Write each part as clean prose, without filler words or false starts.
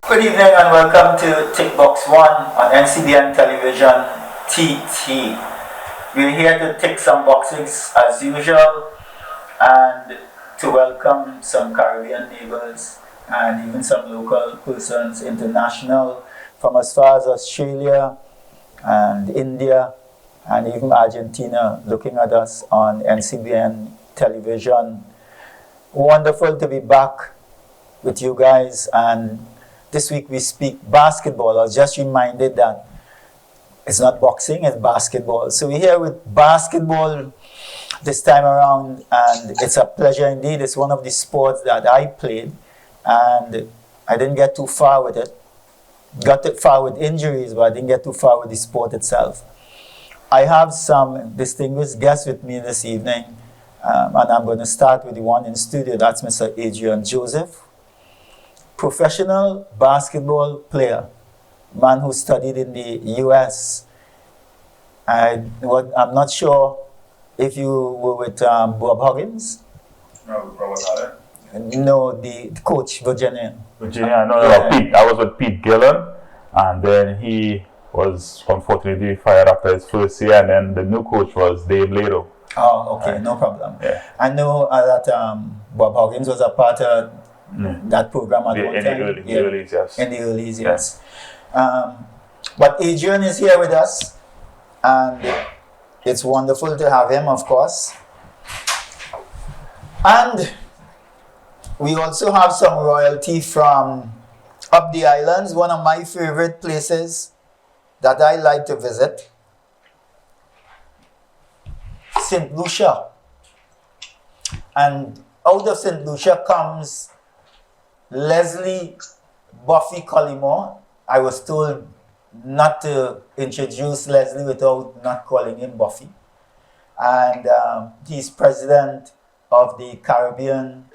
Good evening and welcome to TICKBOX ONE on NCBN Television TT. We're here to tick some boxes as usual and to welcome some Caribbean neighbors and even some local persons, international, from as far as Australia and India and even Argentina looking at us on NCBN Television. Wonderful to be back with you guys, and this week we speak basketball. I was just reminded that it's not boxing, it's basketball. So we're here with basketball this time around, and it's a pleasure indeed. It's one of the sports that I played, and I didn't get too far with it. Got too far with injuries, but I didn't get too far with the sport itself. I have some distinguished guests with me this evening, and I'm going to start with the one in studio. That's Mr. Adrian Joseph. Professional basketball player, man who studied in the US. I'm not sure if you were with Bob Huggins. No, Robert Allen. No, the coach, Virginia. Pete. I was with Pete Gillen, and then he was unfortunately fired after his first year, and then the new coach was Dave Lado. Oh, okay, no problem. Yeah. I know that Bob Huggins was a part of that program at one time. In the early years. In the early years, yes. But Adrian is here with us, and it's wonderful to have him, of course. And we also have some royalty from up the islands, one of my favorite places that I like to visit, St. Lucia. And out of St. Lucia comes Leslie Buffy Collimoore. I was told not to introduce Leslie without not calling him Buffy. And he's president of the Caribbean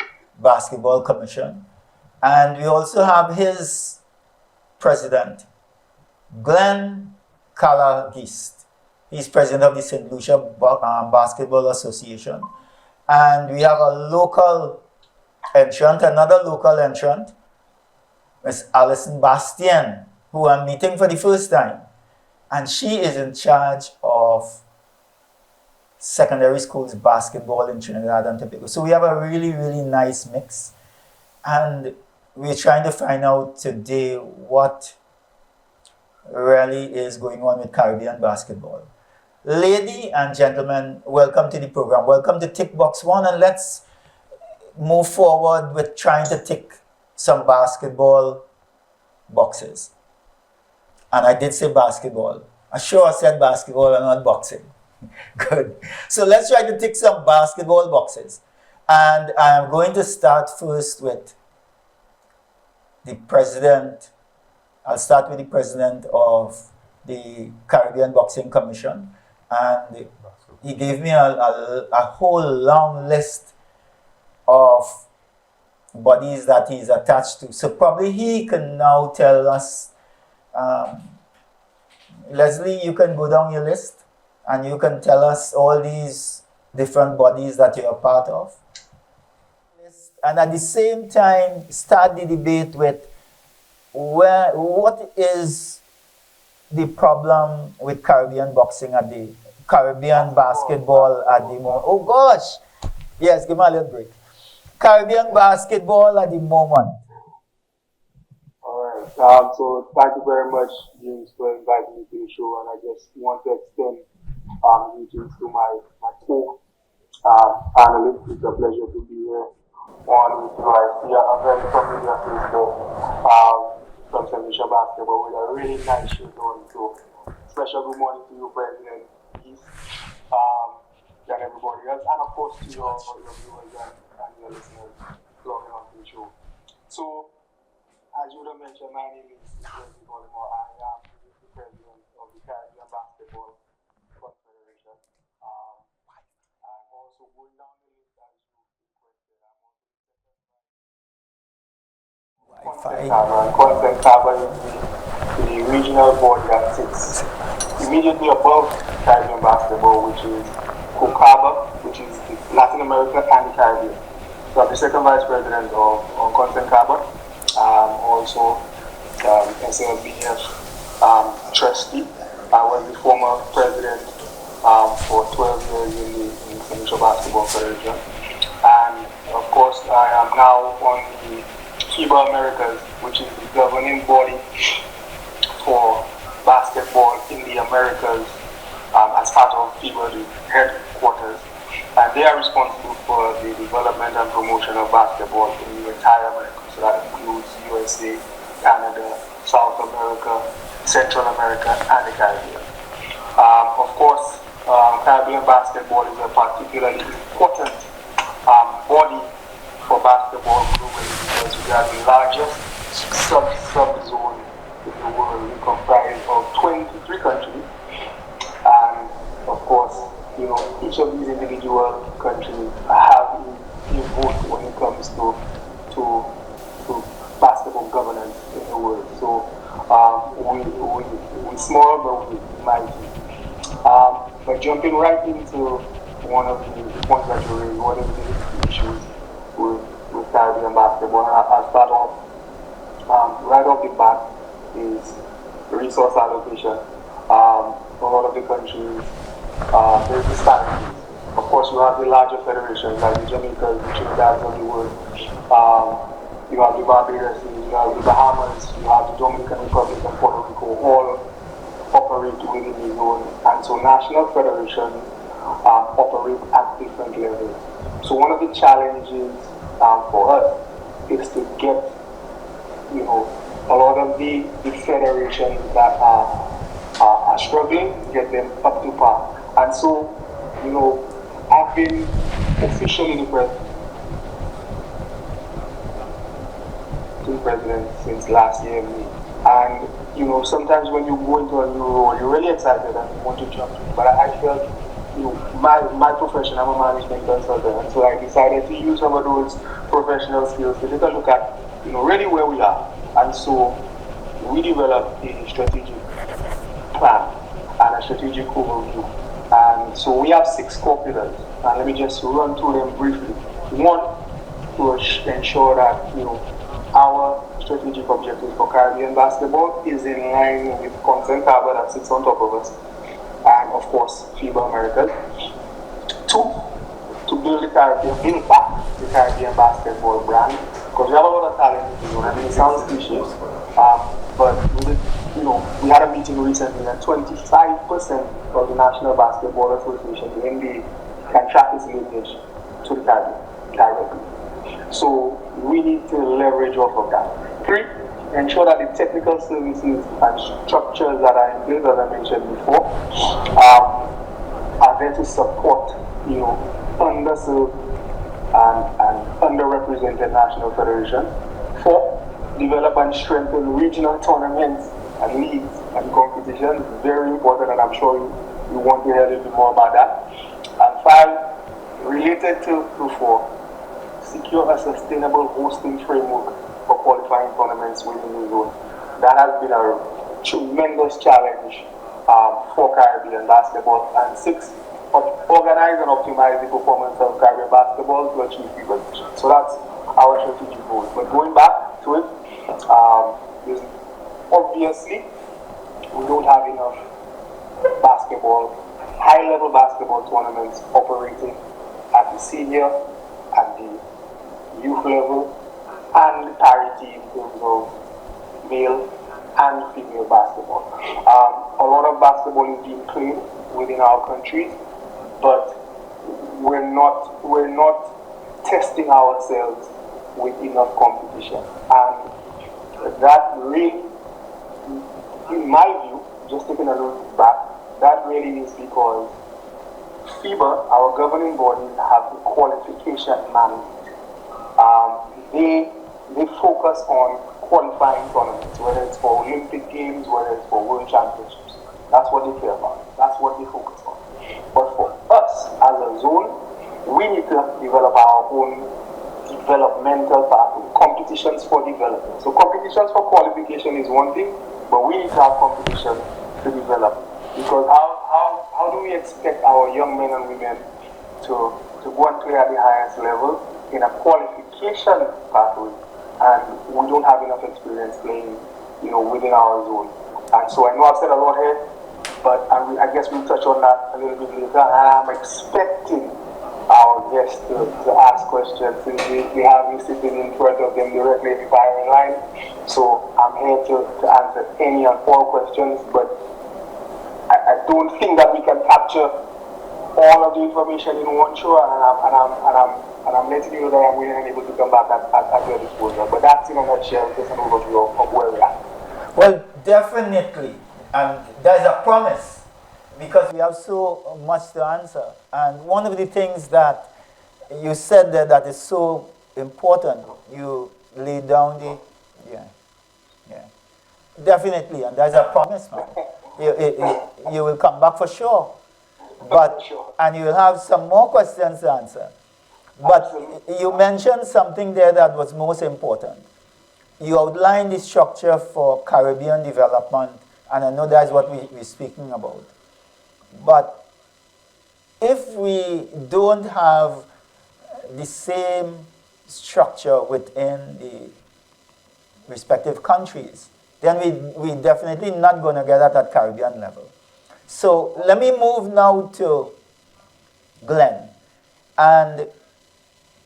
Basketball Commission. And we also have his president, GLEN LALA GUISTE. He's president of the St. Lucia Basketball Association. And we have a local entrant, another local entrant, Miss ALLISON Bastien, who I'm meeting for the first time. And she is in charge of secondary schools basketball in Trinidad and Tobago. So we have a really, really nice mix. And we're trying to find out today what really is going on with Caribbean basketball. Ladies and gentlemen, welcome to the program. Welcome to TICKBOX ONE, and let's move forward with trying to tick some basketball boxes. And I did say basketball. I sure said basketball and not boxing. Good. So let's try to tick some basketball boxes. And I'm going to start first with the president. I'll start with the president of the Caribbean Boxing Commission. And he gave me a whole long list of bodies that he's attached to. So probably he can now tell us, Leslie, you can go down your list and you can tell us all these different bodies that you're a part of. And at the same time, start the debate with what is the problem with Caribbean boxing at the Caribbean basketball at the moment. Oh gosh! Yes, give me a little break. Caribbean basketball at the moment. Alright, so thank you very much, James, for inviting me to the show, and I just want to extend greetings to my co-panelists. It's a pleasure to be here on with you. I see a very familiar face from St. Lucia basketball with a really nice shirt on. So, special good morning to you, President East, and everybody else, and of course to your viewers and your listeners logging on to the show. So, as you would have mentioned, my name is Collimoore. I am the president of the Caribbean Basketball Confederation. I'm also going down the list as you requested. I'm also Consent Carbon is the regional board that sits immediately above Caribbean basketball, which is COCABA, which is Latin America and the Caribbean. So I'm the second vice president of Consent Carbon. Also SLBF trustee. I was the former president for 12 years in the Provincial Basketball Federation. And of course, I am now on the FIBA Americas, which is the governing body for basketball in the Americas as part of FIBA, the headquarters. And they are responsible for the development and promotion of basketball in the entire America. So that includes USA, Canada, South America, Central America, and the Caribbean. Of course, Caribbean basketball is a particularly important body for basketball globally because we are the largest sub-zone in the world. We comprise of 23 countries, and of course, you know, each of these individual countries have a vote when it comes to basketball governance in the world. So we're small, but we're mighty. But jumping right into one of the points that you raised, one of the issues with Caribbean basketball, I'll start off right off the bat is resource allocation. A lot of the countries, there's disparities. Of course, you have the larger federations like the Jamaicas, the Trinidad of the world. You have the Barbados, you have the Bahamas, you have the Dominican Republic and Puerto Rico, all operate within the zone. And so national federations operate at different levels. So one of the challenges for us is to get, you know, a lot of the federations that are struggling, get them up to par. And so, you know, I've been officially the president since last year in May. And, you know, sometimes when you go into a new role, you're really excited and you want to jump in. But I felt, you know, my profession, I'm a management consultant, and so I decided to use some of those professional skills to take a look at, you know, really where we are. And so we developed a strategic plan and a strategic overview. And so we have 6 core pillars, and let me just run through them briefly. One, to ensure that, you know, our strategic objectives for Caribbean basketball is in line with Consent Harbor that sits on top of us, and of course FIBA Americas. 2, to build back the Caribbean basketball brand, because we have a lot of talent in the zone. I mean, it sounds cliche, but we had a meeting recently that 25% of the National Basketball Association, the NBA, can track its lineage to the Caribbean. So we need to leverage off of that. 3, ensure that the technical services and structures that are in place, as I mentioned before, are there to support, you know, underserved and underrepresented national federations. 4, develop and strengthen regional tournaments and leagues and competitions. Very important, and I'm sure you want to hear a little bit more about that. And 5, related to 4, secure a sustainable hosting framework for qualifying tournaments within the zone. That has been a tremendous challenge for Caribbean basketball. And 6, organize and optimize the performance of Caribbean basketball to achieve FIBA vision. So that's our strategic goal. But going back to it, obviously we don't have enough high-level basketball tournaments operating at the senior, at the youth level, and parity in terms of male and female basketball. A lot of basketball is being played within our countries, but we're not testing ourselves with enough competition. And that really, in my view, just taking a look back, that really is because FIBA, our governing body, have the qualification mandate. They focus on qualifying tournaments, whether it's for Olympic Games, whether it's for World Championships. That's what they care about. That's what they focus on. But for us, as a zone, we need to develop our own developmental pathway, competitions for development. So competitions for qualification is one thing, but we need to have competition to develop. Because how do we expect our young men and women to go and play at the highest level in a qualification pathway, and we don't have enough experience playing within our zone. And so I know I've said a lot here, but I guess we'll touch on that a little bit later. And I'm expecting our guests to ask questions since we have me sitting in front of them directly in the firing line. So I'm here to answer any and all questions, but I don't think that we can capture all of the information in one show, and I'm letting you know that I'm willing and able to come back at your disposal. But that's in a nutshell, just an overview of where we're at. Well, definitely, and there's a promise because we have so much to answer. And one of the things that you said there that is so important, you laid down the, definitely, and there's a promise, man. You will come back for sure. But and you will have some more questions to answer. But you mentioned something there that was most important. You outlined the structure for Caribbean development, and I know that's what we're speaking about. But if we don't have the same structure within the respective countries, then we definitely not going to get at that Caribbean level. So let me move now to Glenn. And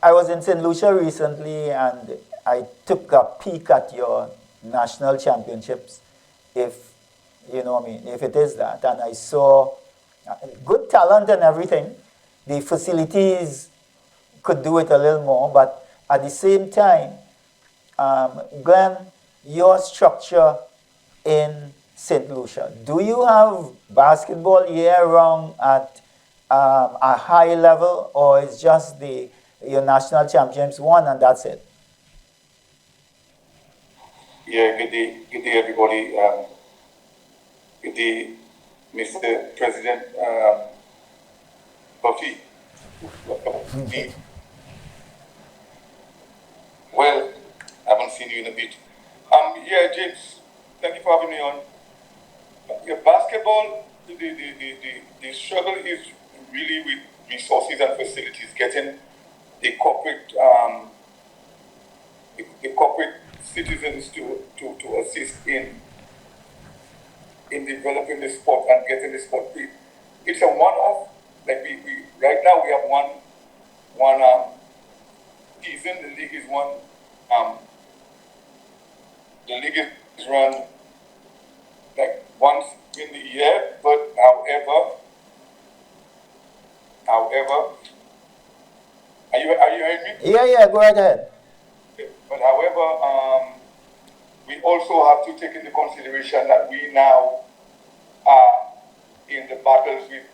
I was in St. Lucia recently, and I took a peek at your national championships, if you know what I mean, if it is that. And I saw good talent and everything. The facilities could do it a little more, but at the same time, Glenn, your structure in St. Lucia, do you have basketball year-round at a high level, or is just your national championships won and that's it? Yeah, good day everybody. Good day, Mr. President Buffy. Well, I haven't seen you in a bit. Yeah, James, thank you for having me on. Yeah, basketball, the struggle is really with resources and facilities, getting the corporate citizens to assist in developing the sport and getting the sport paid. It's a one-off. Like we right now we have one season. The league is one. The league is run like once in the year, but however, are you hearing me? Yeah, go right ahead. But however, we also have to take into consideration that we now are in the battles with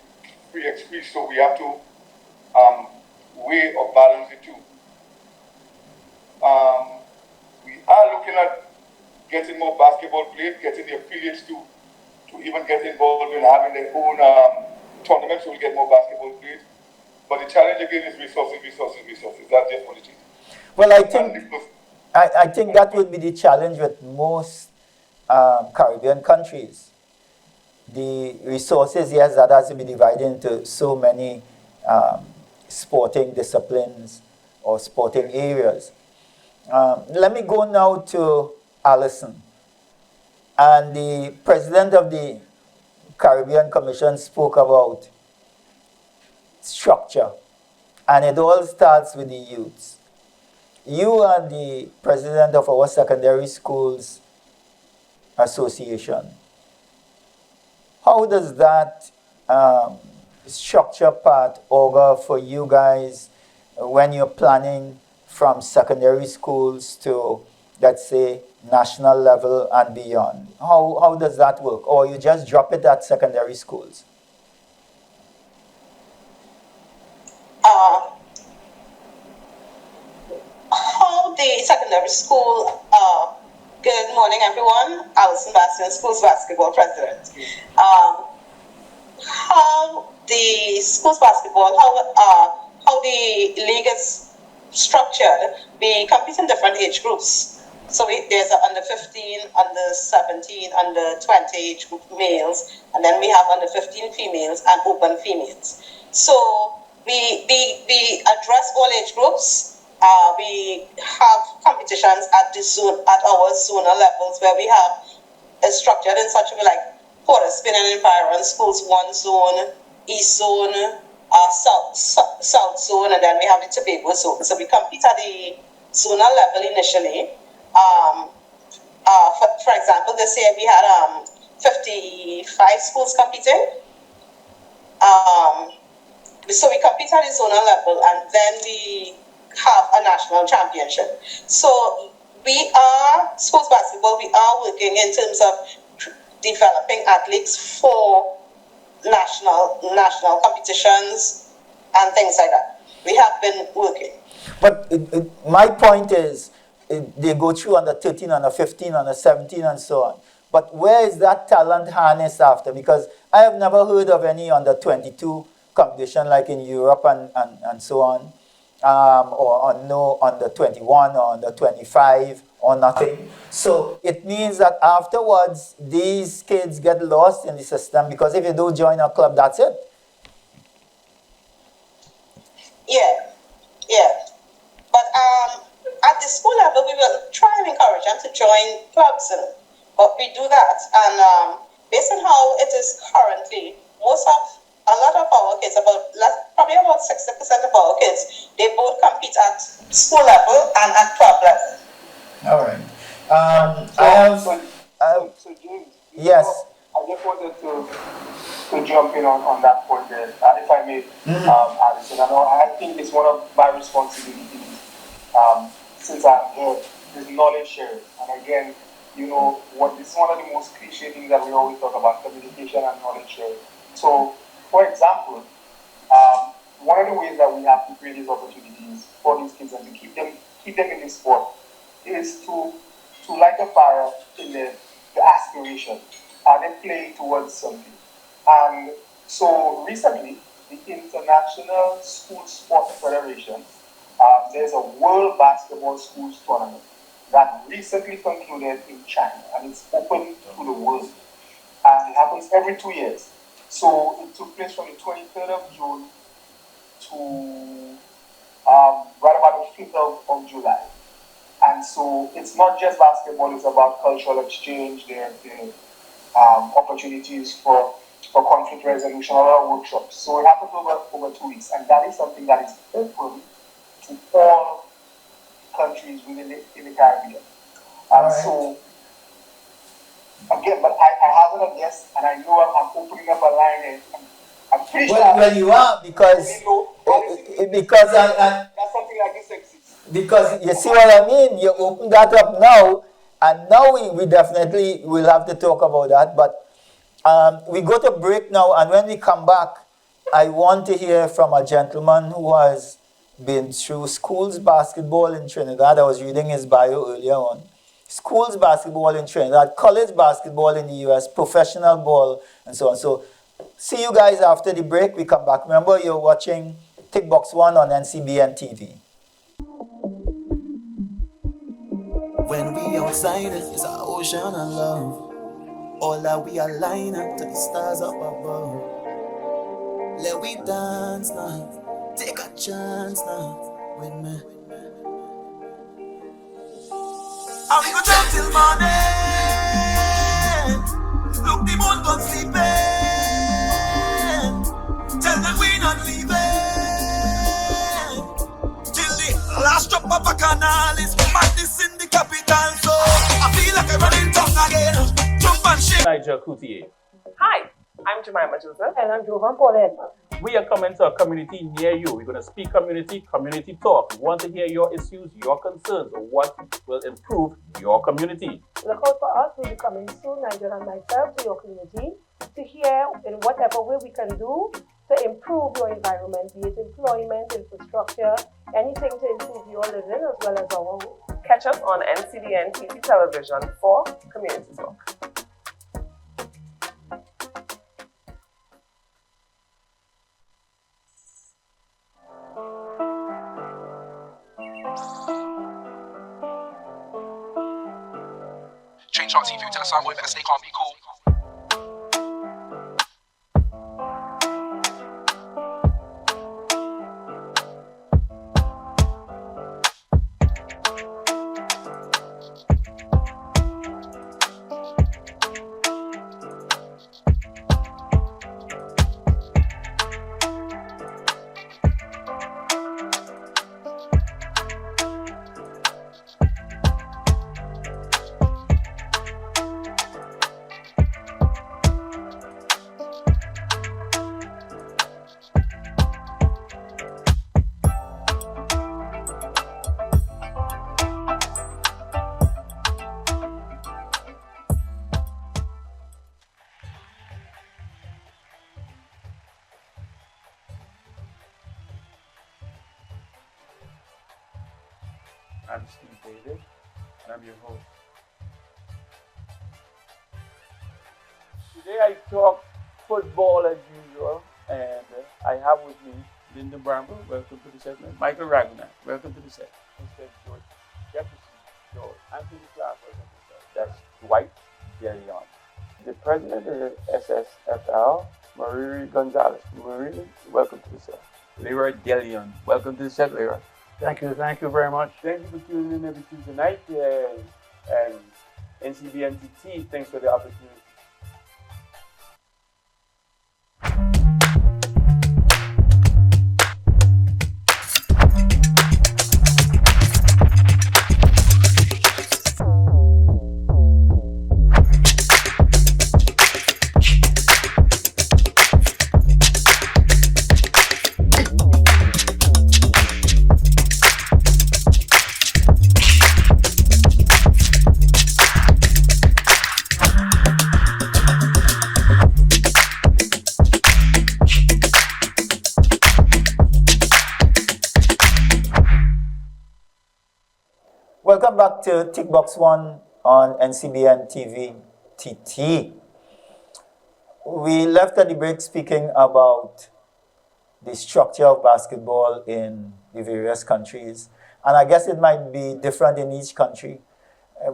3x3, so we have to weigh or balance the two. We are looking at getting more basketball played, getting the affiliates to even get involved in having their own tournaments so we get more basketball played. But the challenge again is resources. That's just what it is. Well, I think that would be the challenge with most Caribbean countries. The resources, yes, that has to be divided into so many sporting disciplines or sporting areas. Let me go now to Allison. And the president of the Caribbean Commission spoke about structure. And it all starts with the youths. You are the president of our secondary schools association. How does that structure part augur for you guys when you're planning from secondary schools to, let's say, national level and beyond? How does that work? Or you just drop it at secondary schools? How the secondary school, good morning everyone, Allison Bastien, schools basketball president. How the schools basketball, how the league is structured, we compete in different age groups. So there's under 15, under 17, under 20 age group males, and then we have under 15 females and open females. So we address all age groups, We have competitions at our zonal levels where we have is structured in such a way like Porter Spin and Environ Schools 1 zone, East zone, South zone, and then we have the Tobago zone. So we compete at the zonal level initially. For example, this year we had 55 schools competing. So we compete at the zonal level, and then we have a national championship. So we are, sports basketball, we are working in terms of developing athletes for national competitions and things like that. We have been working. But my point is, they go through under 13, under 15, under 17, and so on. But where is that talent harnessed after? Because I have never heard of any under 22 competition like in Europe and so on, or no under 21 or under 25 or nothing. So it means that afterwards, these kids get lost in the system, because if you don't join a club, that's it. Yeah. But at the school level, we will try and encourage them to join clubs, but we do that. And based on how it is currently, a lot of our kids, probably about 60% of our kids, they both compete at school level and at club level. All right. So James, yes. I just wanted to jump in on that point there, if I may, Allison. I think it's one of my responsibilities since I'm here, is knowledge sharing. And again, this is one of the most cliche things that we always talk about, communication and knowledge sharing. So, for example, one of the ways that we have to create these opportunities for these kids and to keep them in this sport is to light a fire in the aspiration. They're playing towards something. And so recently, the International School Sport Federation, there's a World Basketball Schools Tournament that recently concluded in China, and it's open to the world. And it happens every 2 years. So it took place from the 23rd of June to right about the 5th of July. And so it's not just basketball, it's about cultural exchange, there are opportunities for conflict resolution, other workshops. So it happens over 2 weeks, and that is something that is open to all countries within the Caribbean. And so, again, but I hazard a guess, and I know I'm opening up a line here. I'm pretty sure. Well, you are, because that's something like this exists. Because you see what I mean? You open that up now, and now we definitely will have to talk about that. But we go to break now, and when we come back, I want to hear from a gentleman who has been through schools basketball in Trinidad. I was reading his bio earlier on. Schools basketball in Trinidad, college basketball in the US, professional ball, and so on. So see you guys after the break. We come back. Remember, you're watching TICKBOX ONE on NCBNTT. When we outside, it's an ocean of love. All that we align up to the stars up above. Let we dance now. Take a chance now with me. And we go down till morning. Look, the moon gone sleeping. Tell them we not leaving till the last drop of a canal is madness in the capital. So I feel like I'm running tongue again. Jump and shake. Nigel Coutier. Hi, I'm Jemima Joseph. And I'm Jovan Paulette. We are coming to a community near you. We're going to speak community talk. We want to hear your issues, your concerns, or what will improve your community. Look out for us. We'll be coming soon, Nigel and myself, to your community to hear in whatever way we can do to improve your environment, be it employment, infrastructure, anything to improve your living as well as our own. Catch us on NCBNTT television for Community Talk. Change our TV to the sound, boy, better stay calm, be cool. I'm Steve David, and I'm your host. Today I talk football as usual, and I have with me Linda Bramble, welcome to the segment. Michael Ragnar, welcome to the set. Mr. George Jefferson, George Anthony Clark, welcome to the set. That's Dwight Delion. The president of the SSFL, Mariri Gonzalez. Mariri, welcome to the set. Leroy Delion, welcome to the set, Leroy. Thank you very much. Thank you for tuning in every Tuesday night, and NCBNTT, thanks for the opportunity. Welcome back to TICKBOX ONE on NCBNTT. We left at the break speaking about the structure of basketball in the various countries. And I guess it might be different in each country,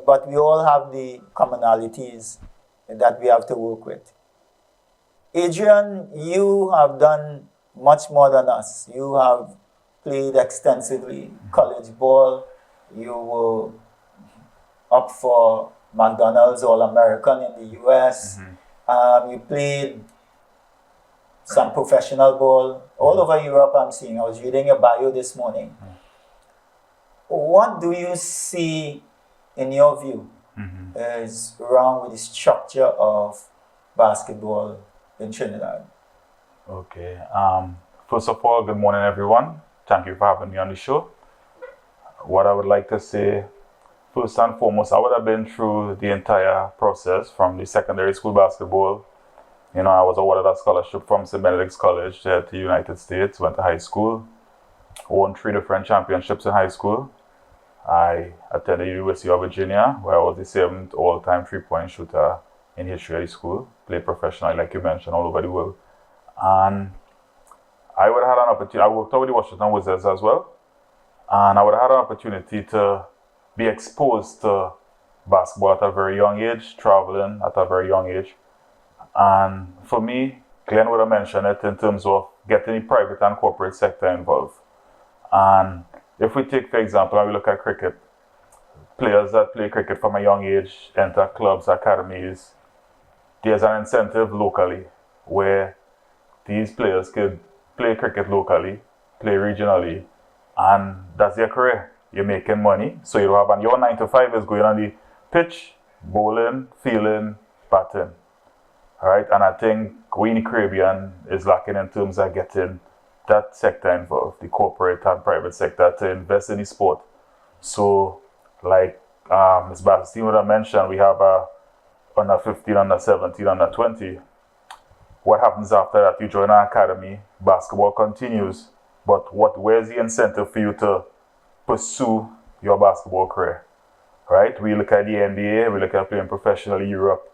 but we all have the commonalities that we have to work with. Adrian, you have done much more than us. You have played extensively college ball. You were up for McDonald's All-American in the US. You played some professional ball all over Europe, I'm seeing. I was reading your bio this morning. What do you see, in your view, is wrong with the structure of basketball in Trinidad? Okay. First of all, good morning, everyone. Thank you for having me on the show. What I would like to say, first and foremost, I would have been through the entire process from the secondary school basketball. You know, I was awarded a scholarship from St. Benedict's College to the United States, went to high school, won 3 different championships in high school. I attended the University of Virginia, where I was the 7th all-time three-point shooter in history of the school, played professionally, like you mentioned, all over the world. And I would have had an opportunity, I worked out with the Washington Wizards as well. And I would have had an opportunity to be exposed to basketball at a very young age, traveling at a very young age. And for me, Glenn would have mentioned it in terms of getting the private and corporate sector involved. And if we take, for example, and we look at cricket, players that play cricket from a young age enter clubs, academies, there's an incentive locally where these players could play cricket locally, play regionally, and that's their career. You're making money, so you have, and your 9 to 5 is going on the pitch, bowling, fielding, batting. All right, and I think we in the Caribbean is lacking in terms of getting that sector involved, the corporate and private sector, to invest in the sport. So, like Ms. Bastien would have mentioned, we have under 15, under 17, under 20. What happens after that? You join an academy, basketball continues. But where's the incentive for you to pursue your basketball career, right? We look at the NBA, we look at playing professionally in Europe,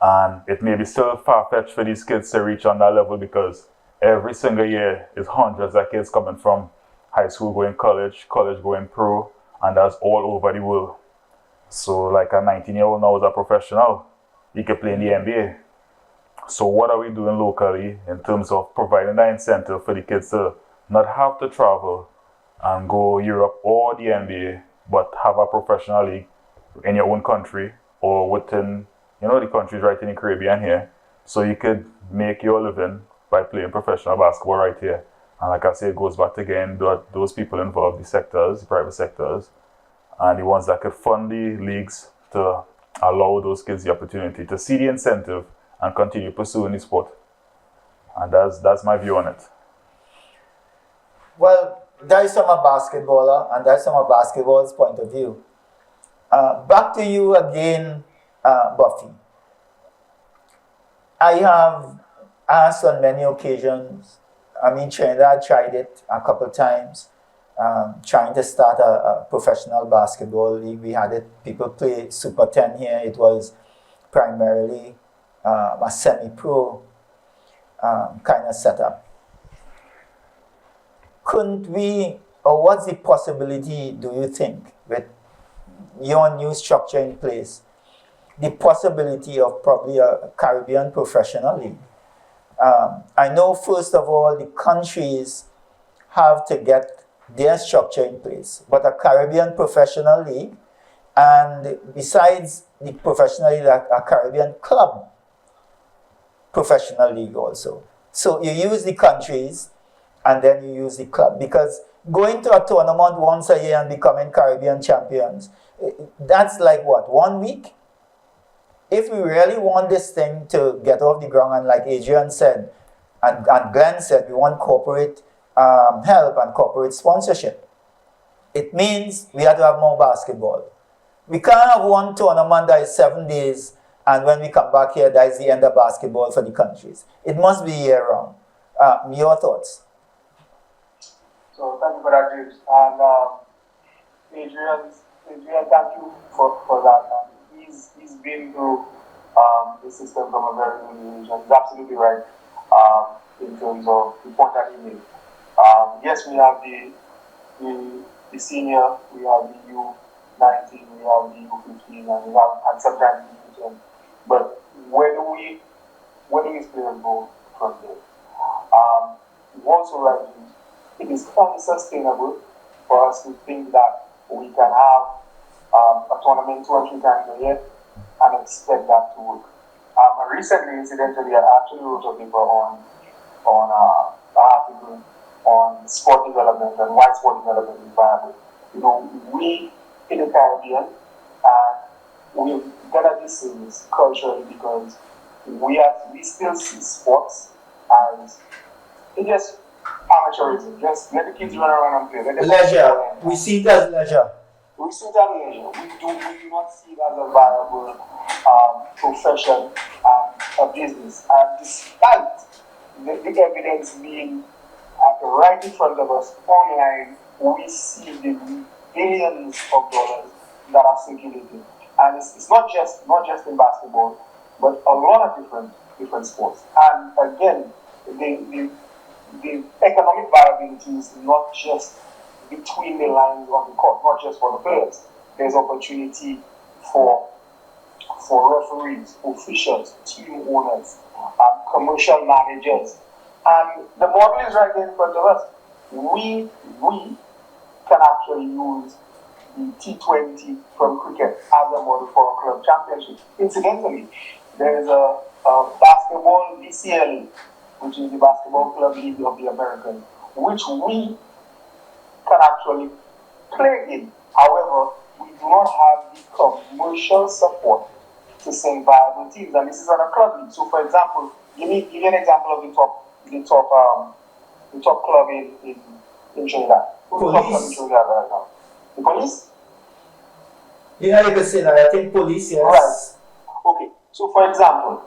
and it may be still far-fetched for these kids to reach on that level because every single year is hundreds of kids coming from high school going college going pro, and that's all over the world. So like a 19-year-old now is a professional, he can play in the NBA. So what are we doing locally in terms of providing that incentive for the kids to not have to travel and go Europe or the NBA, but have a professional league in your own country or within, the countries right in the Caribbean here. So you could make your living by playing professional basketball right here. And like I say, it goes back to again, those people involved, the sectors, the private sectors, and the ones that could fund the leagues to allow those kids the opportunity to see the incentive and continue pursuing the sport. And that's my view on it. Well, that is from a basketballer, and that's from a basketball's point of view. Back to you again, Buffy. I have asked on many occasions, Trinidad tried it a couple times. trying to start a professional basketball league. We had it, people play Super 10 here. It was primarily a semi-pro kind of setup. Couldn't we, or what's the possibility, do you think, with your new structure in place, the possibility of probably a Caribbean professional league? I know, first of all, the countries have to get their structure in place, but a Caribbean professional league, and besides the professional league, a Caribbean club professional league also. So you use the countries and then you use the club, because going to a tournament once a year and becoming Caribbean champions, that's like what, 1 week? If we really want this thing to get off the ground, and like Adrian said, and Glenn said, we want corporate help and corporate sponsorship, it means we have to have more basketball. We can't have one tournament that is 7 days, and when we come back here, that is the end of basketball for the countries. It must be year-round. Your thoughts? So thank you for that, James. And Adrian, thank you for that. He's been through the system from a very early age, and he's absolutely right in terms of the point that he made. Yes, we have the senior, we have the U19, we have the U15, and sometimes the U10. But where do these players go from there? You've also right, it is unsustainable for us to think that we can have a tournament 2 or 3 times a year and expect that to work. Recently, incidentally, I actually wrote a paper on an article on sport development and why sport development is viable. You know, we in the Caribbean, we've got this service culturally because we still see sports as just amateurism. Just let the kids run around and play. Leisure. We see it as leisure. We see it as leisure. We do not see it as a viable profession and a business. And despite the evidence being right in front of us online, we see the billions of dollars that are circulating. And it's not just in basketball, but a lot of different sports. And again, the economic viability is not just between the lines on the court, not just for the players. There's opportunity for referees, officials, team owners, commercial managers. And the model is right there in front of us. We can actually use the T20 from cricket as a model for a club championship. Incidentally, there is a basketball BCL, which is the Basketball Club League of the Americans, which we can actually play in. However, we do not have the commercial support to send viable teams, and this is on a club league. So, for example, give me an example of the top club in Trinidad. Who's the top club in Trinidad right now? The Police? Yeah, you can say that. I think Police, yes. Right. Okay. So, for example,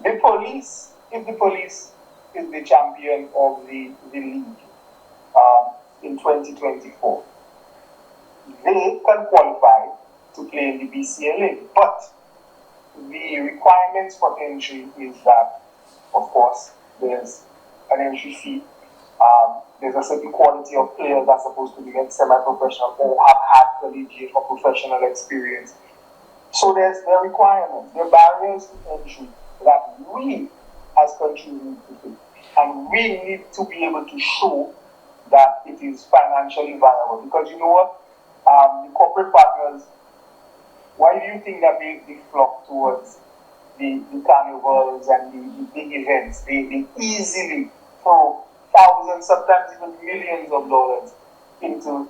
the Police, if the Police is the champion of the league in 2024, they can qualify to play in the BCLA. But the requirements for entry is that, of course, there's an entry fee. There's a certain quality of players that's supposed to be semi-professional or have had collegiate or professional experience. So there are requirements, there are barriers to entry that we as countries need to face. And we need to be able to show that it is financially viable. Because you know what? The corporate partners, why do you think that they flock towards the carnivals and the big events? They easily throw thousands, sometimes even millions of dollars into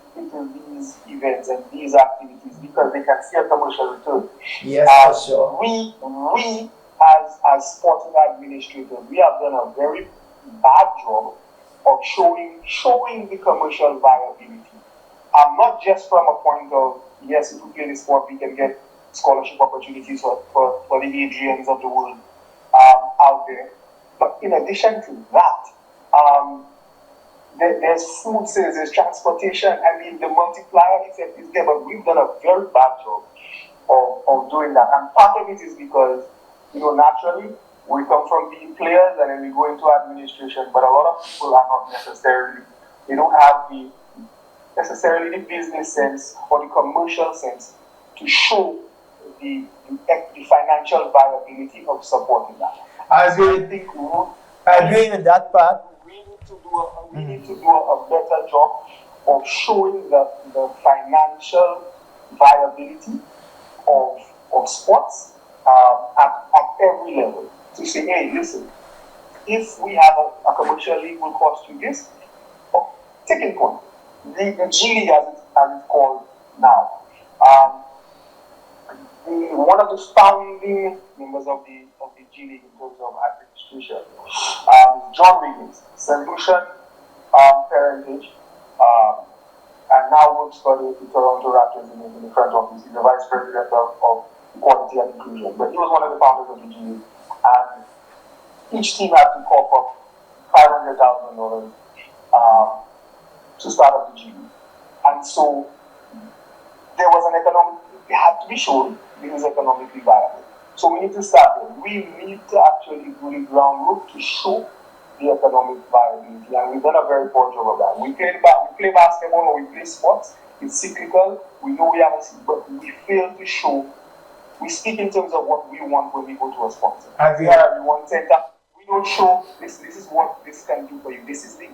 these events and these activities because they can see a commercial return. Yes, for sure. We as sporting administrators, we have done a very bad job of showing the commercial viability. Not just from a point of, yes, if we play the sport, we can get scholarship opportunities for the Adrians of the world out there. But in addition to that, there's food sales, there's transportation. I mean, the multiplier effect is there, but we've done a very bad job of doing that. And part of it is because, naturally, we come from being players and then we go into administration, but a lot of people are not necessarily, they don't have necessarily the business sense or the commercial sense to show the financial viability of supporting that. I agree with that part. We need to do a better job of showing the financial viability of sports at every level. To say, hey, listen, if we have a commercial league will cost you this, taking point, the G League as it's called now. One of the founding members of the G League in terms of administration is John Wiggins, St. Lucian parentage, and now works for the Toronto Raptors in the front office. He's the vice president of equality and inclusion. But he was one of the founders of the G League, and each team had to cough up $500,000 to start up the G League. And so there was an economic, it had to be shown it was economically viable. So we need to start there. We need to actually do the groundwork to show the economic viability, and we've done a very poor job of that. We play basketball or we play sports, it's cyclical, we know we have a, but we fail to show, we speak in terms of what we want when we go to a sponsor. We want center, we don't show this is what this can do for you. This is the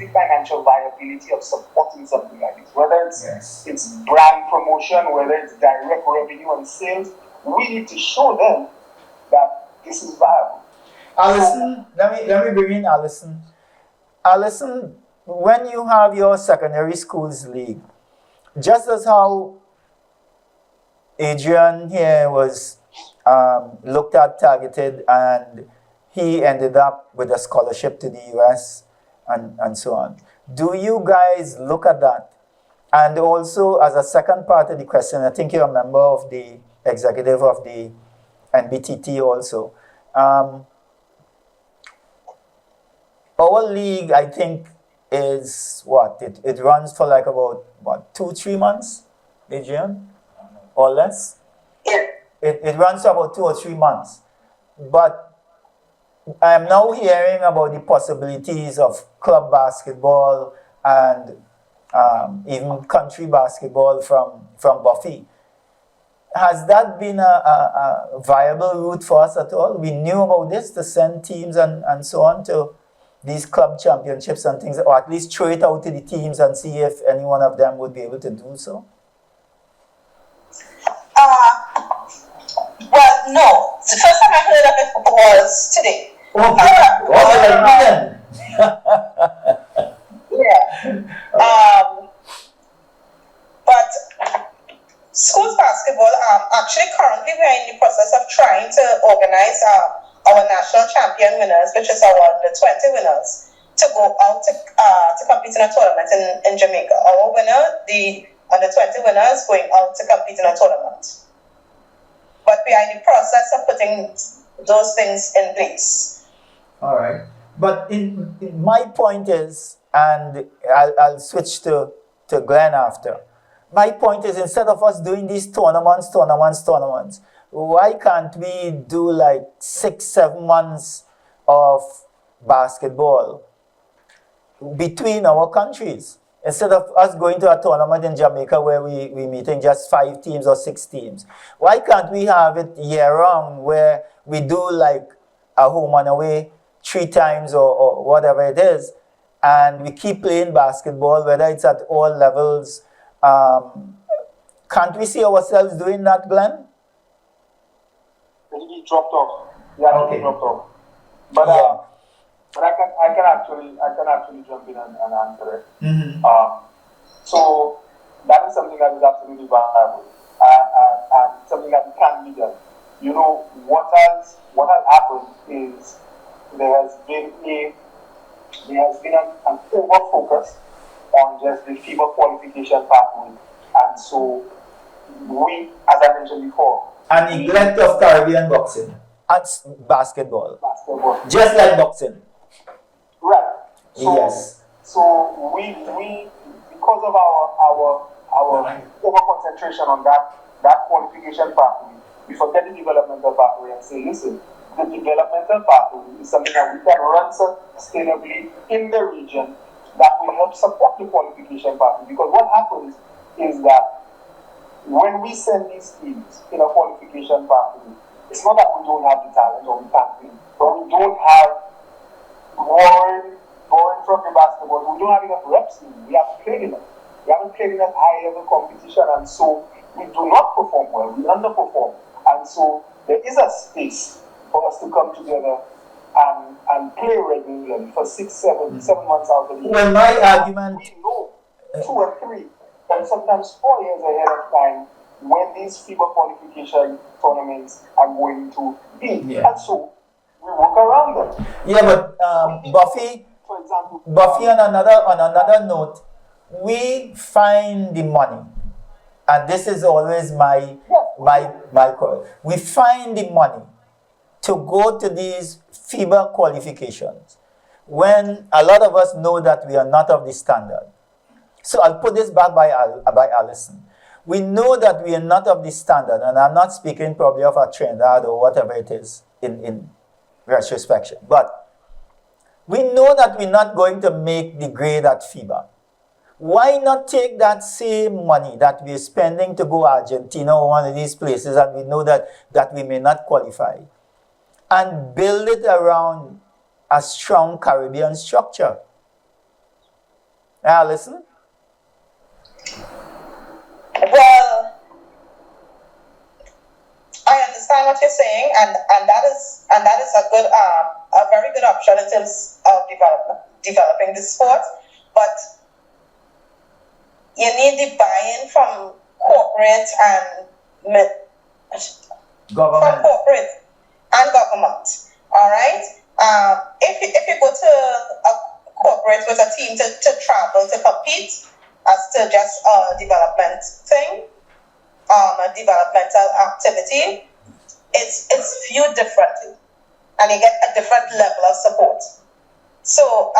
financial viability of supporting something like this. Whether it's brand promotion, whether it's direct revenue and sales, we need to show them that this is viable. Allison, let me bring in Allison. Allison, when you have your secondary schools league, just as how Adrian here was looked at, targeted, and he ended up with a scholarship to the US and so on. Do you guys look at that? And also, as a second part of the question, I think you're a member of the executive of the NBTT also. Our league, I think, is what? It runs for like about, 2-3 months, Adrian? Or less? Yeah. It runs for about 2 or 3 months. But I am now hearing about the possibilities of club basketball and even country basketball from Buffy. Has that been a viable route for us at all? We knew about this, to send teams and so on to these club championships and things, or at least throw it out to the teams and see if any one of them would be able to do so? Well, no. The first time I heard of it was today. But schools basketball, actually currently we're in the process of trying to organize our national champion winners, which is our under 20 winners, to go out to compete in a tournament in Jamaica. Our winner, the under 20 winners, going out to compete in a tournament. But we are in the process of putting those things in place. All right. But in my point is, and I'll switch to Glenn after. My point is, instead of us doing these tournaments, why can't we do like 6-7 months of basketball between our countries? Instead of us going to a tournament in Jamaica where we meeting just 5 teams or 6 teams. Why can't we have it year round where we do like a home and away 3 times or whatever it is, and we keep playing basketball, whether it's at all levels? Can't we see ourselves doing that, Glenn? He dropped off. Yeah, okay. He dropped off. But I can actually jump in and answer it. Mm-hmm. So that is something that is absolutely viable and something that can be done. You know, what has happened is there has been an over focus on just the FIBA qualification pathway, and so we, as I mentioned before, and neglect of Caribbean boxing and basketball. Just like boxing. Right. So, yes. So we because of our over concentration on that qualification pathway, we forget the developmental pathway and say, listen, the developmental pathway is something that we can run sustainably in the region that will help support the qualification pathway. Because what happens is that when we send these teams in a qualification pathway, it's not that we don't have the talent or we can't win, but we don't have born from the basketball, we don't have enough reps in. We haven't played enough. We haven't played enough high-level competition, and so we do not perform well. We underperform. And so there is a space for us to come together and play regularly for 7 months out of the year. Well, my argument... We know 2 or 3, and sometimes 4 years ahead of time when these FIBA qualification tournaments are going to be. Yeah. And so we work around them. Yeah, but Buffy, for example, on another note, we find the money, and this is always my call. We find the money to go to these FIBA qualifications when a lot of us know that we are not of the standard. So I'll put this back by Allison. We know that we are not of the standard, and I'm not speaking probably of a Trinidad or whatever it is in retrospection, but we know that we're not going to make the grade at FIBA. Why not take that same money that we're spending to go Argentina or one of these places, and we know that we may not qualify, and build it around a strong Caribbean structure? Listen. Well, I understand what you're saying, and that is a very good option in terms of developing the sport, but you need the buy-in from corporate and government. From corporate and government. All right. If you go to a corporate with a team to travel to compete as to just a development thing, a developmental activity, it's viewed differently, and you get a different level of support. So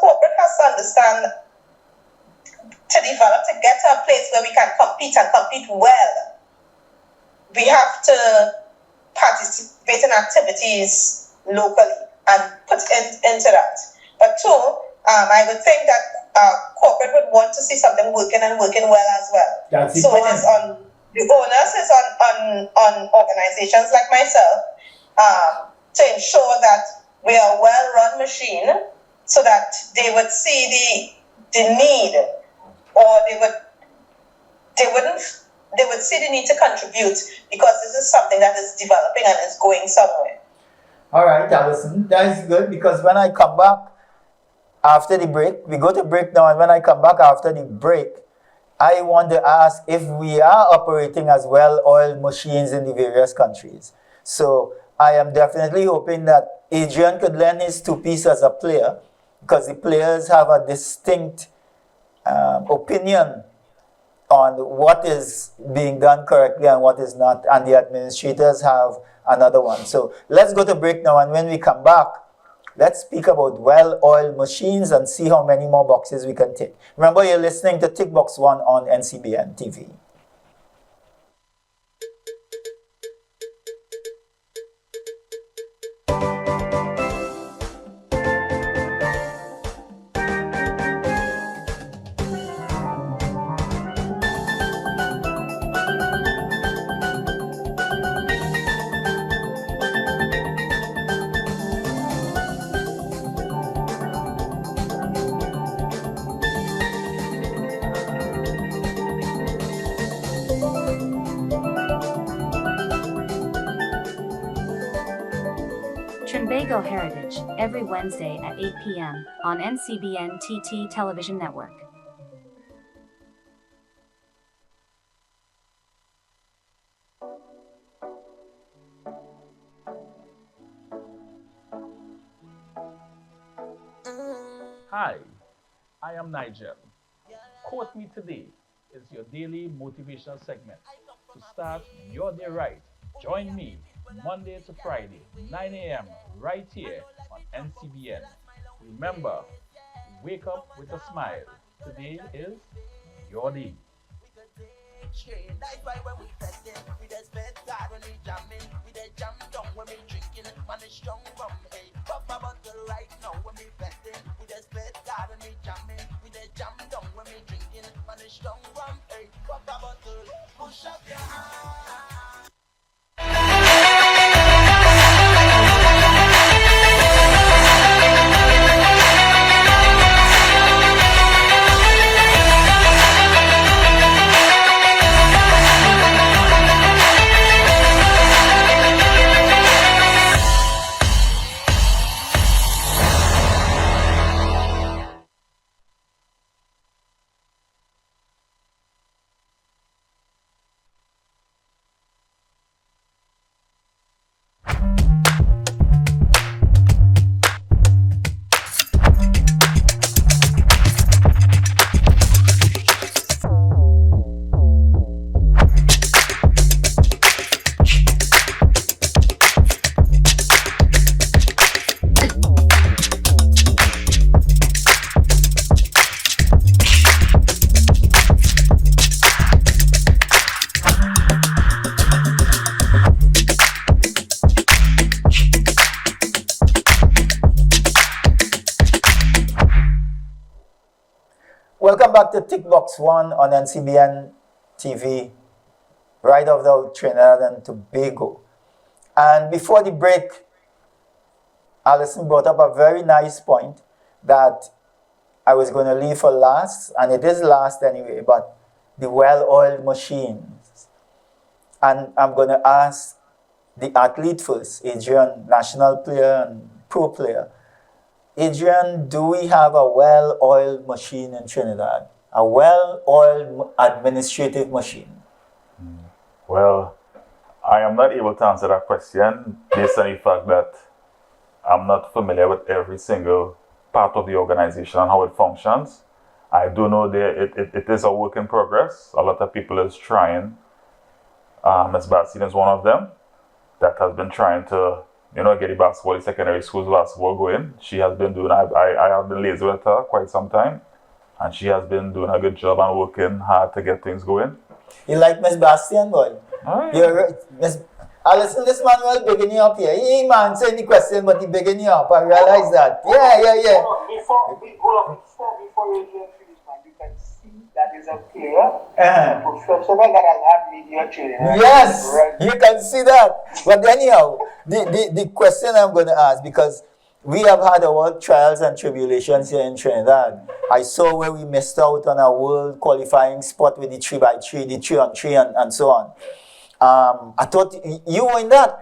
corporate has to understand, to develop, to get to a place where we can compete and compete well, we have to participate in activities locally and put into that. But 2, I would think that corporate would want to see something working well as well. That's the so point. It is on the onus is on organizations like myself to ensure that we are a well-run machine, so that they would see the need, or they would see the need to contribute, because this is something that is developing and is going somewhere. All right, Allison, that is good, because when I come back after the break, we go to break now, and when I come back after the break, I want to ask if we are operating as well-oiled machines in the various countries. So I am definitely hoping that Adrian could lend his 2-piece as a player, because the players have a distinct opinion on what is being done correctly and what is not, and the administrators have another one. So let's go to break now, and when we come back, let's speak about well-oiled machines and see how many more boxes we can take. Remember, you're listening to TICKBOX ONE on NCBNTT. Trinbago Heritage, every Wednesday at 8 p.m. on NCBNTT Television Network. Hi, I am Nigel. Quote Me Today is your daily motivational segment to start your day right. Join me Monday to Friday, 9 a.m. right here on NCBN. Remember, wake up with a smile. Today is your day. That's why when we testing, we just bet God when we jamming, we just jam down when we drinking, man is strong from hey. Pop a bottle right now when we betting, we just bet God when we jamming, we just jam down when we drinking, man is strong from hey. Pop a bottle, push up your hand. Welcome back to TICKBOX ONE on NCBN TV, right off the Trinidad and Tobago. And before the break, Allison brought up a very nice point that I was going to leave for last, and it is last anyway, but the well-oiled machines. And I'm going to ask the athlete first, Adrian, national player and pro player. Adrian, do we have a well-oiled machine in Trinidad? A well-oiled administrative machine? Well, I am not able to answer that question based on the fact that I'm not familiar with every single part of the organization and how it functions. I do know that it is a work in progress. A lot of people is trying. Ms. Bastien is one of them that has been trying to get the secondary schools basketball going. She has been doing, I have been lazy with her quite some time, and she has been doing a good job and working hard to get things going. You like Ms. Bastien, boy? Oh, yeah. You're Ms. Allison, this man will bigging you up here. He ain't answering the question, but he bigging you up. I realize that. Yeah. Before you finish, man, you can see that is a player, a professional that has had media training. Right? Yes, right. You can see that. But anyhow, the question I'm going to ask, because we have had our trials and tribulations here in Trinidad. I saw where we missed out on a world qualifying spot with the 3x3, the 3-on-3, and so on. I thought you were in that.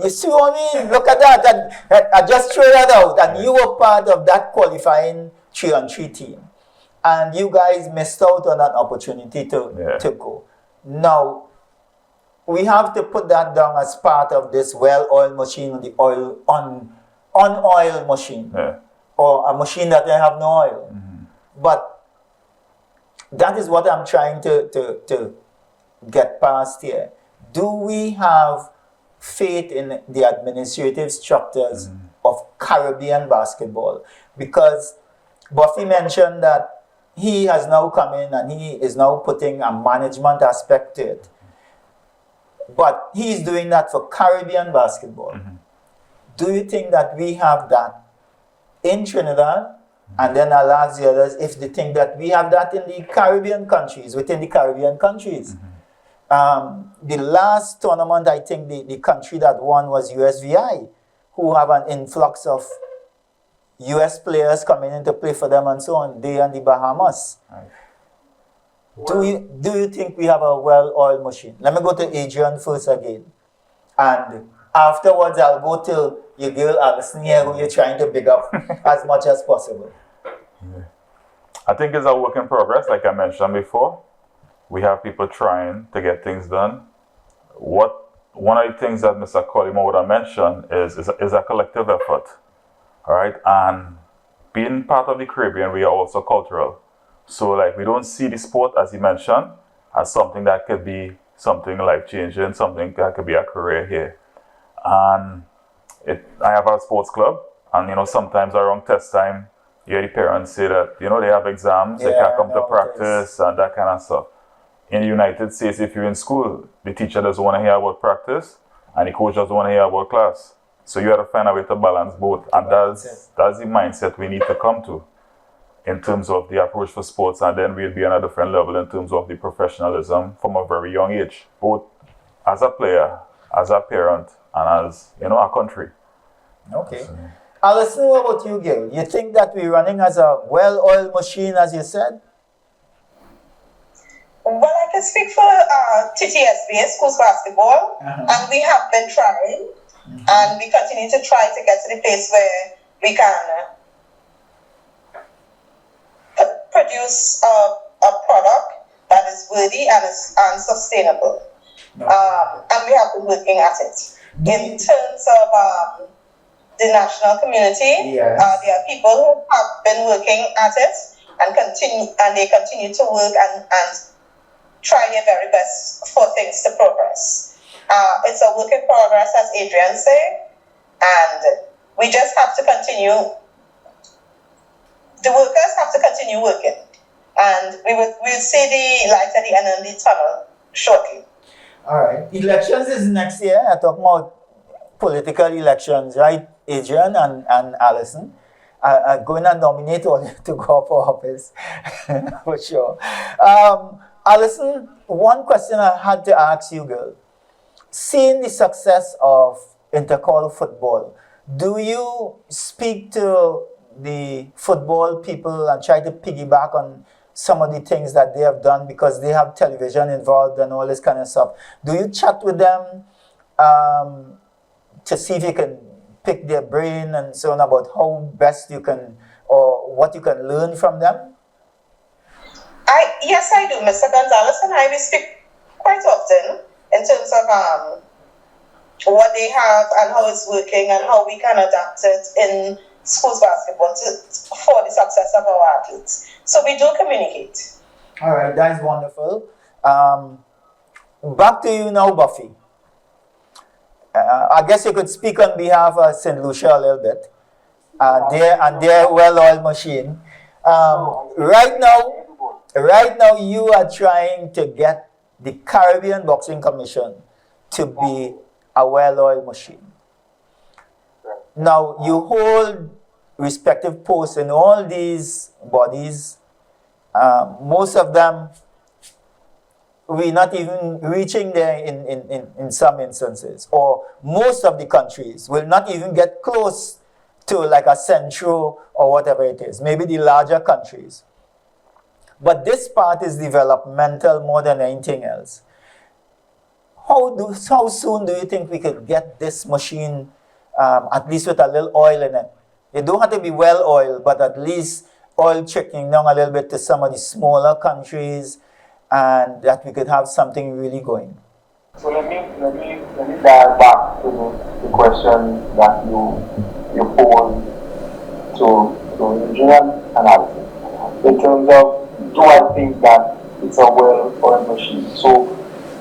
You see what I mean? Look at that. I just threw that out. And you were part of that qualifying 3-on-3 team. And you guys missed out on that opportunity to go. Now, we have to put that down as part of this well-oiled machine, the unoiled machine, or a machine that they have no oil. But that is what I'm trying to get past here. Do we have faith in the administrative structures of Caribbean basketball? Because Buffy mentioned that he has now come in and he is now putting a management aspect to it. But he's doing that for Caribbean basketball. Do you think that we have that in Trinidad? And then I'll ask the others if they think that we have that in the Caribbean countries, within the Caribbean countries. The last tournament, I think the country that won was USVI, who have an influx of US players coming in to play for them and so on. They and the Bahamas. Do you think we have a well-oiled machine? Let me go to Adrian first again. And afterwards, I'll go to your girl Allison here, who you're trying to big up as much as possible. I think it's a work in progress, like I mentioned before. We have people trying to get things done. One of the things that Mr. Collimoore would have mentioned is a collective effort. All right, and being part of the Caribbean, we are also cultural. So like we don't see the sport, as he mentioned, as something that could be something life-changing, something that could be a career here. And I have a sports club, and sometimes around test time, you hear the parents say that they have exams, they can't come to practice and that kind of stuff. In the United States, if you're in school, the teacher doesn't want to hear about practice, and the coach doesn't want to hear about class. So you have to find a way to balance both, and that's the mindset we need to come to in terms of the approach for sports, and then we'll be on a different level in terms of the professionalism from a very young age, both as a player, as a parent, and as a country. Okay. So, Allison, what about you, Gil? You think that we're running as a well-oiled machine, as you said? Well, I can speak for TTSB, schools basketball, and we have been trying, and we continue to try to get to the place where we can produce a product that is worthy and sustainable. And we have been working at it. In terms of the national community, there are people who have been working at it and they continue to work and try their very best for things to progress. It's a work in progress, as Adrian said, and we just have to continue. The workers have to continue working, and we'll see the light at the end of the tunnel shortly. All right. Elections is next year. I talk about political elections, right, Adrian and Allison? I'm going to nominate all to go for office, for sure. Allison, one question I had to ask you, girl. Seeing the success of intercall football, do you speak to the football people and try to piggyback on some of the things that they have done because they have television involved and all this kind of stuff? Do you chat with them to see if you can pick their brain and so on about how best you can or what you can learn from them? Yes, I do, Mr. Gonzalez, and I will speak quite often in terms of what they have and how it's working and how we can adapt it in schools basketball for the success of our athletes. So we do communicate. All right, that is wonderful. Back to you now, Buffy. I guess you could speak on behalf of St. Lucia a little bit. Their well-oiled machine. Right now, you are trying to get the Caribbean Boxing Commission to be a well-oiled machine. Now, you hold respective posts in all these bodies. Most of them, we're not even reaching there in some instances. Or most of the countries will not even get close to like a Centro or whatever it is. Maybe the larger countries. But this part is developmental more than anything else. How soon do you think we could get this machine, at least with a little oil in it? It don't have to be well oiled, but at least oil trickling down a little bit to some of the smaller countries, and that we could have something really going. So let me dive back to the question that you posed to Adrian and Alison in terms of, do I think that it's a well-oiled machine? So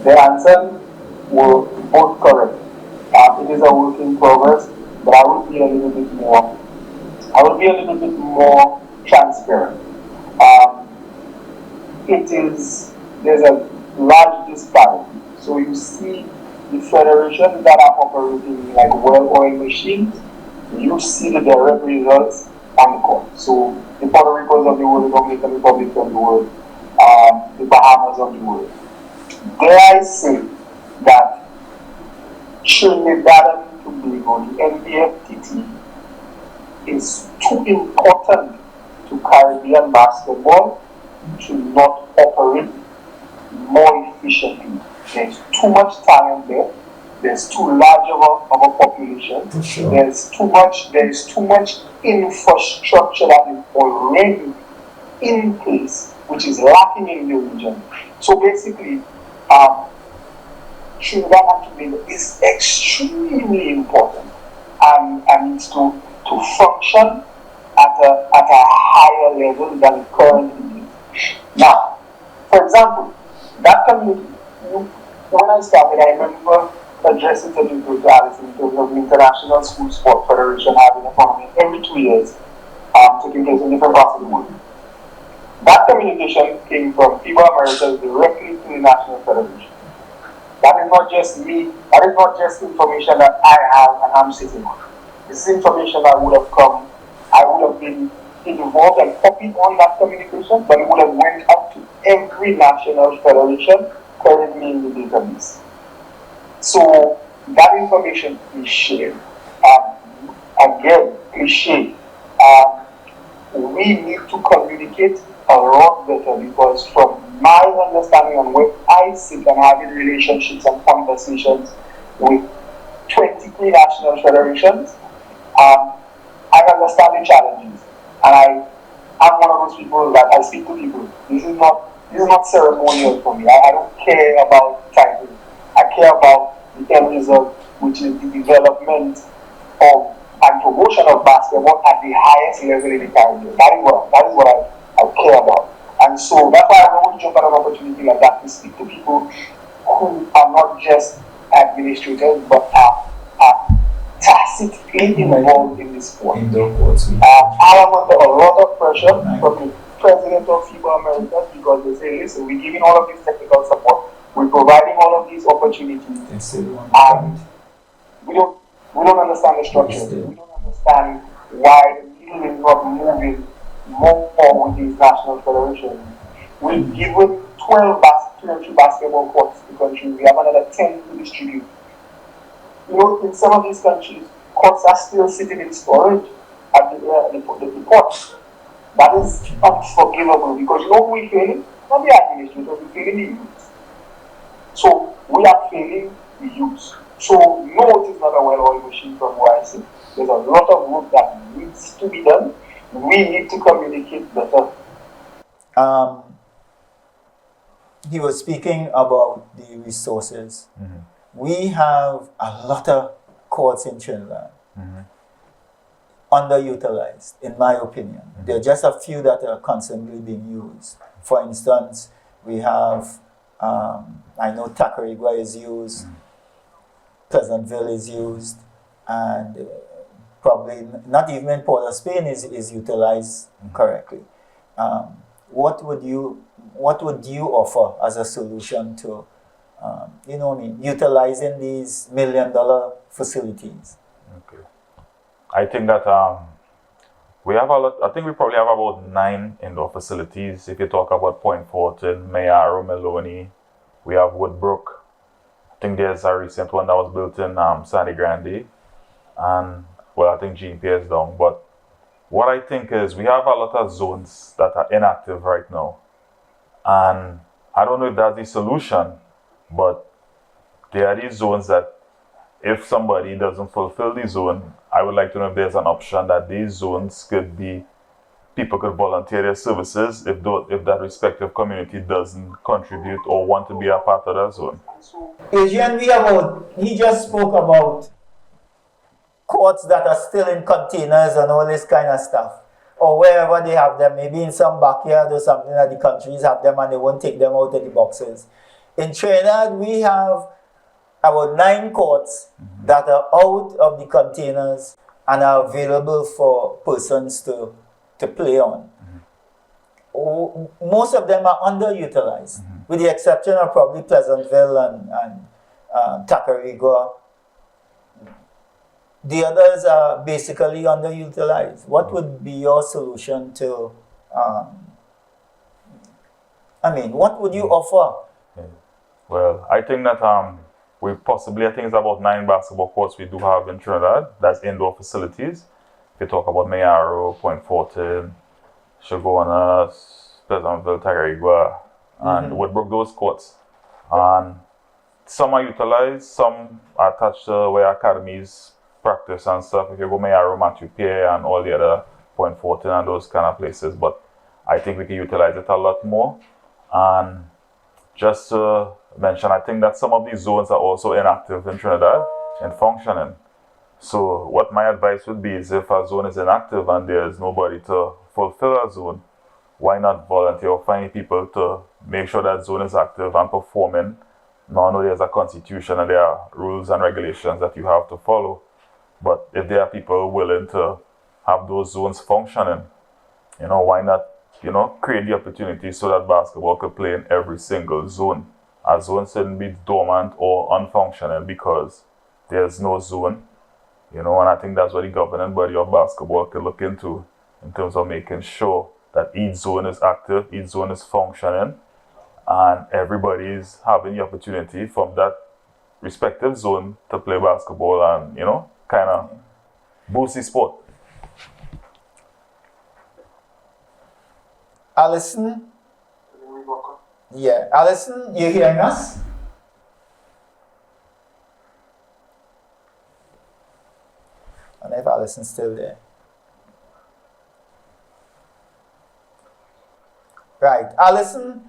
the answer were both correct. It is a work in progress, but I would be a little bit more transparent. There's a large disparity. So you see the federations that are operating like well-oiled machines, you see the direct results on the court. So the Puerto Ricos of the world, the Dominican Republic of the world, the Bahamas of the world. Dare I say that Trinidad and Tobago, the NCBNTT, is too important to Caribbean basketball to not operate more efficiently. There's too much talent there. There's too large of a population. Sure. There's too much infrastructure that is already in place, which is lacking in the region. So basically, Trinidad and Tobago is extremely important and needs to function at a higher level than it currently is. Now, for example, that community, when I started, I remember address it a little bit, Alice, in terms of the International School Sport Federation having a tournament every 2 years, taking place in different parts of the world. That communication came from FIBA Americas directly to the National Federation. That is not just me, that is not just information that I have and I'm sitting on. This is information that would have come, I would have been involved and copied on that communication, but it would have went up to every national federation currently in the database. So that information is shared. Again, cliche. We need to communicate a lot better, because from my understanding and where I sit and having relationships and conversations with 23 national federations, I understand the challenges, and I'm one of those people that I speak to people. This is not ceremonial for me. I don't care about titles. I care about the end result, which is the development of and promotion of basketball at the highest level in the Caribbean. That is what I care about. And so that's why I always jump at an opportunity like that to speak to people who are not just administrators, but are tacitly involved in this sport. I am under a lot of pressure from the president of FIBA Americas, because they say, listen, we're giving all of this technical support, we're providing all of these opportunities, and we don't understand the structure. We don't understand why the needle is not moving more with these national federations. We've given 12 basketball courts to the country. We have another 10 to distribute. You know, in some of these countries, courts are still sitting in storage at the ports. That is unforgivable, because you know who we're failing? Not the administrators, we're failing the youth. So we are failing the youth. So no, it is not a well-oiled machine from where I sit. There's a lot of work that needs to be done. We need to communicate better. He was speaking about the resources. Mm-hmm. We have a lot of courts in Trinidad, underutilized, in my opinion. Mm-hmm. There are just a few that are constantly being used. For instance, we have, I know Tacarigua is used, Pleasantville is used, and probably not even Port of Spain is utilized correctly. What would you offer as a solution to, utilizing these $1 million facilities? Okay, I think that we have a lot. I think we probably have about 9 indoor facilities. If you talk about Point Fortin, Mayaro, Meloni, we have Woodbrook. I think there's a recent one that was built in Sandy Grande, and well, I think GP is down. But what I think is we have a lot of zones that are inactive right now, and I don't know if that's the solution, but there are these zones that if somebody doesn't fulfill the zone, I would like to know if there's an option that these zones could be, people could volunteer their services if that respective community doesn't contribute or want to be a part of that zone. Adrian, he just spoke about courts that are still in containers and all this kind of stuff, or wherever they have them, maybe in some backyard or something that the countries have them and they won't take them out of the boxes. In Trinidad, we have about 9 courts that are out of the containers and are available for persons to play on. Most of them are underutilized, with the exception of probably Pleasantville and Tacarigua. The others are basically underutilized. What would be your solution to, what would you offer? Well, I think that I think it's about 9 basketball courts we do have in Trinidad. That's indoor facilities. If you talk about Mayaro, Point Fortin, Shagona, Pleasantville, Tacarigua, and Woodbrook, those courts. And some are utilized, some are attached to where academies practice and stuff. If you go Mayaro, Matthew Pierre, and all the other Point Fortin and those kind of places. But I think we can utilize it a lot more. And just to mention, I think that some of these zones are also inactive in Trinidad and functioning. So what my advice would be is, if a zone is inactive and there's nobody to fulfill a zone, why not volunteer or find people to make sure that zone is active and performing Now I know there's a constitution and there are rules and regulations that you have to follow. But if there are people willing to have those zones functioning, why not, create the opportunity so that basketball could play in every single zone. A zone shouldn't be dormant or unfunctioning because there's no zone, and I think that's what the governing body of basketball could look into in terms of making sure that each zone is active, each zone is functioning, and everybody is having the opportunity from that respective zone to play basketball and, kind of boost the sport. Allison? Yeah, Allison, you hearing us? I don't know if Allison's still there. Right, Allison,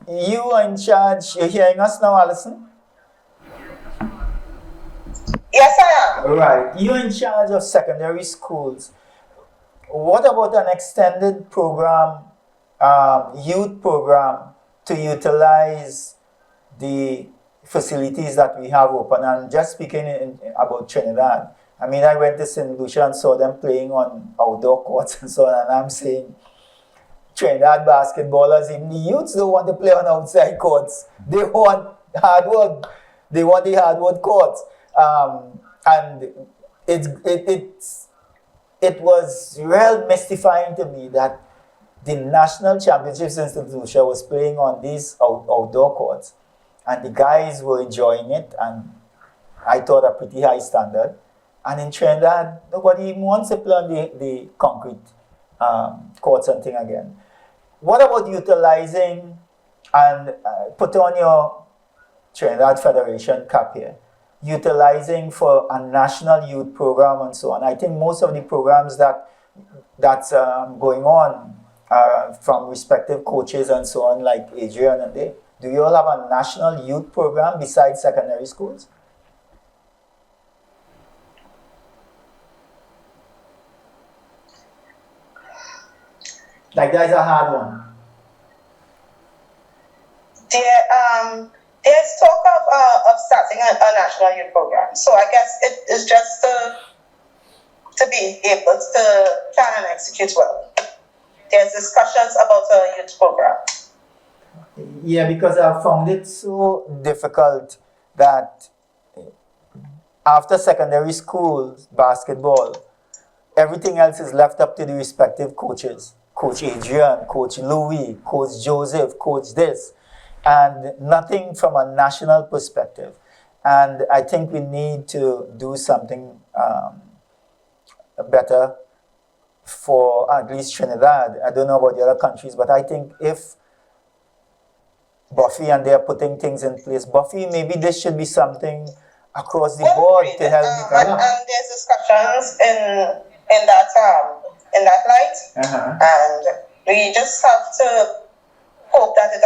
you are in charge. You're hearing us now, Allison? Yes, I am. Right, you're in charge of secondary schools. What about an extended program, youth program, to utilize the facilities that we have open? And just speaking about Trinidad, I mean, I went to St. Lucia and saw them playing on outdoor courts and so on, and I'm saying, Trinidad basketballers, even the youths don't want to play on outside courts. They want hardwood. They want the hardwood courts. And it was real mystifying to me that the national championships in St. Lucia was playing on these outdoor courts, and the guys were enjoying it, and I thought a pretty high standard. And in Trinidad, nobody even wants to play on the concrete courts and thing again. What about utilizing, and put on your Trinidad Federation cap here, utilizing for a national youth program and so on? I think most of the programs that's going on from respective coaches and so on, like Adrian and they, do you all have a national youth program besides secondary schools? Like that is a hard one. There's talk of starting a national youth program. So I guess it is just to be able to plan and execute well. There's discussions about a youth program. Yeah, because I found it so difficult that after secondary school basketball, everything else is left up to the respective coaches. Coach Adrian, Coach Louis, Coach Joseph, Coach this, and nothing from a national perspective. And I think we need to do something better for at least Trinidad. I don't know about the other countries, but I think if Buffy and they're putting things in place, Buffy, maybe this should be something across the board to help develop. And there's discussions in that light, and we just have to hope that it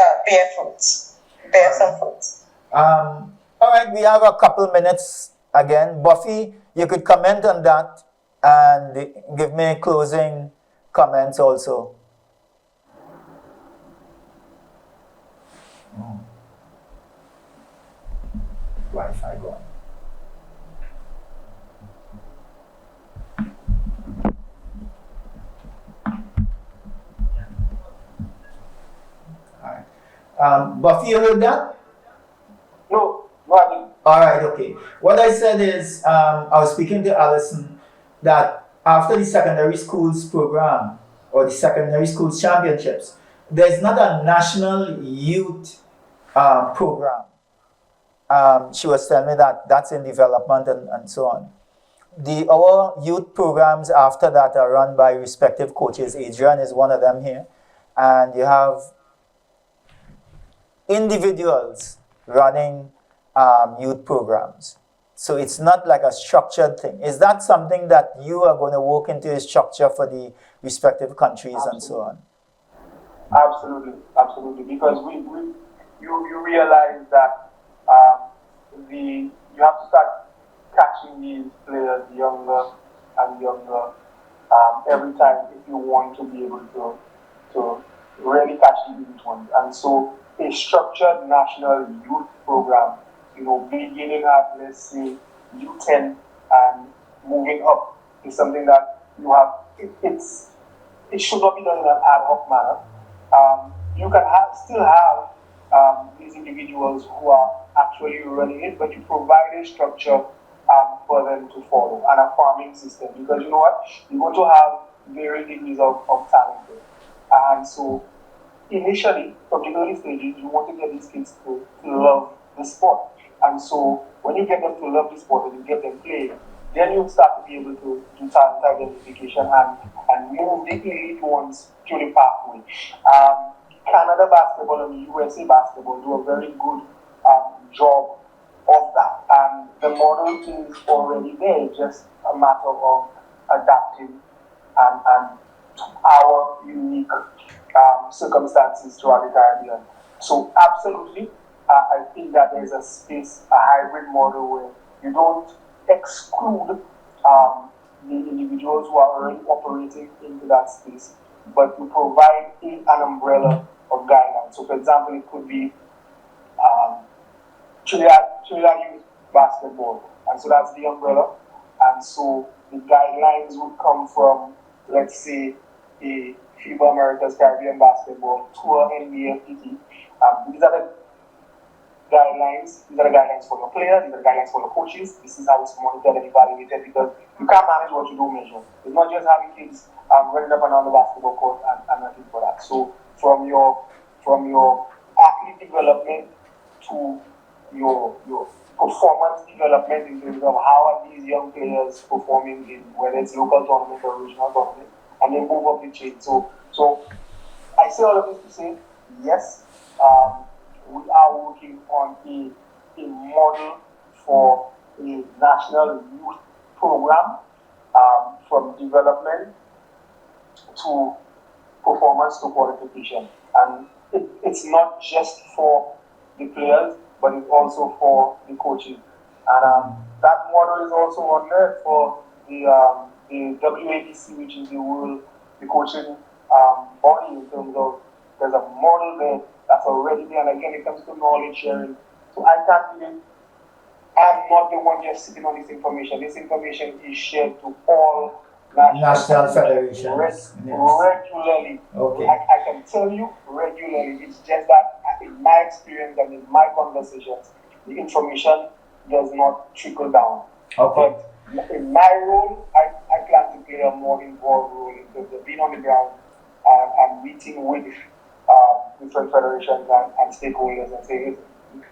bear some fruits. All right, we have a couple minutes again. Buffy, you could comment on that and give me closing comments also. Wi-Fi going. Buffy, you heard that? No, I didn't. All right, okay. What I said is, I was speaking to Allison that after the secondary schools program or the secondary schools championships, there's not a national youth program. She was telling me that that's in development and so on. Our youth programs after that are run by respective coaches. Adrian is one of them here. And you have individuals running youth programs. So it's not like a structured thing. Is that something that you are going to work into a structure for the respective countries and so on? Absolutely. Because you realize that you have to start catching these players younger and younger every time if you want to be able to really catch the youth ones. And so a structured national youth program, beginning at, let's say, U10 and moving up is something that you have, it should not be done in an ad hoc manner. You can still have these individuals who are actually running it, but you provide a structure for them to follow and a farming system, because you know what? You're going to have varying degrees of talent there. And so initially, from the early stages, you want to get these kids to love the sport. And so when you get them to love the sport and you get them playing, then you start to be able to do talent identification and move the elite ones to the pathway. Canada basketball and USA basketball do a very good job of that. And the model is already there, it's just a matter of adapting and our unique circumstances throughout the Caribbean. So absolutely, I think that there's a space, a hybrid model where you don't exclude the individuals who are already operating into that space, but you provide an umbrella of guidelines. So for example, it could be Trinidad Youth Basketball, and so that's the umbrella. And so the guidelines would come from, let's say, a FIBA Americas Caribbean Basketball to NCBNTT. These are the guidelines. These are the guidelines for your players. These are the guidelines for your coaches. This is how it's monitored and evaluated, because you can't manage what you don't measure. It's not just having kids running up and down the basketball court and nothing for that. So from your athlete development to your performance development in terms of how are these young players performing in whether it's local tournament or regional tournament, and then move up the chain. So I say all of this to say, yes, we are working on a model for a national youth program, from development to performance to qualification. And it's not just for the players, but it's also for the coaches. And that model is also on there for the WABC, which is the coaching body, in terms of there's a model there that's already there. And again, it comes to knowledge sharing. So I'm not the one just sitting on this information. This information is shared to all national federations regularly. Okay. I can tell you regularly. It's just that in my experience and in my conversations, the information does not trickle down. Okay. But in my role, I plan to play a more involved role in terms of being on the ground and meeting with different federations and stakeholders and saying,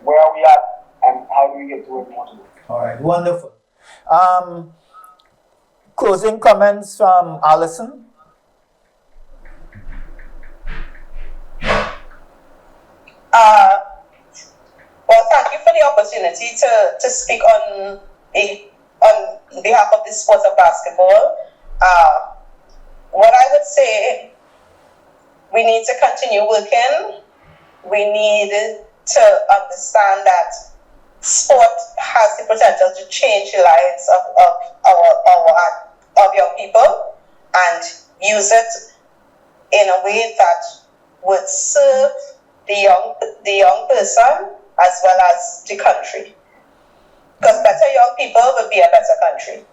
where are we at and how do we get to where we want to go? All right, wonderful. Closing comments from Allison. Well, thank you for the opportunity to speak on behalf of the sport of basketball. What I would say, we need to continue working. We need to understand that sport has the potential to change the lives of young people, and use it in a way that would serve the young person as well as the country. Because better young people will be a better country.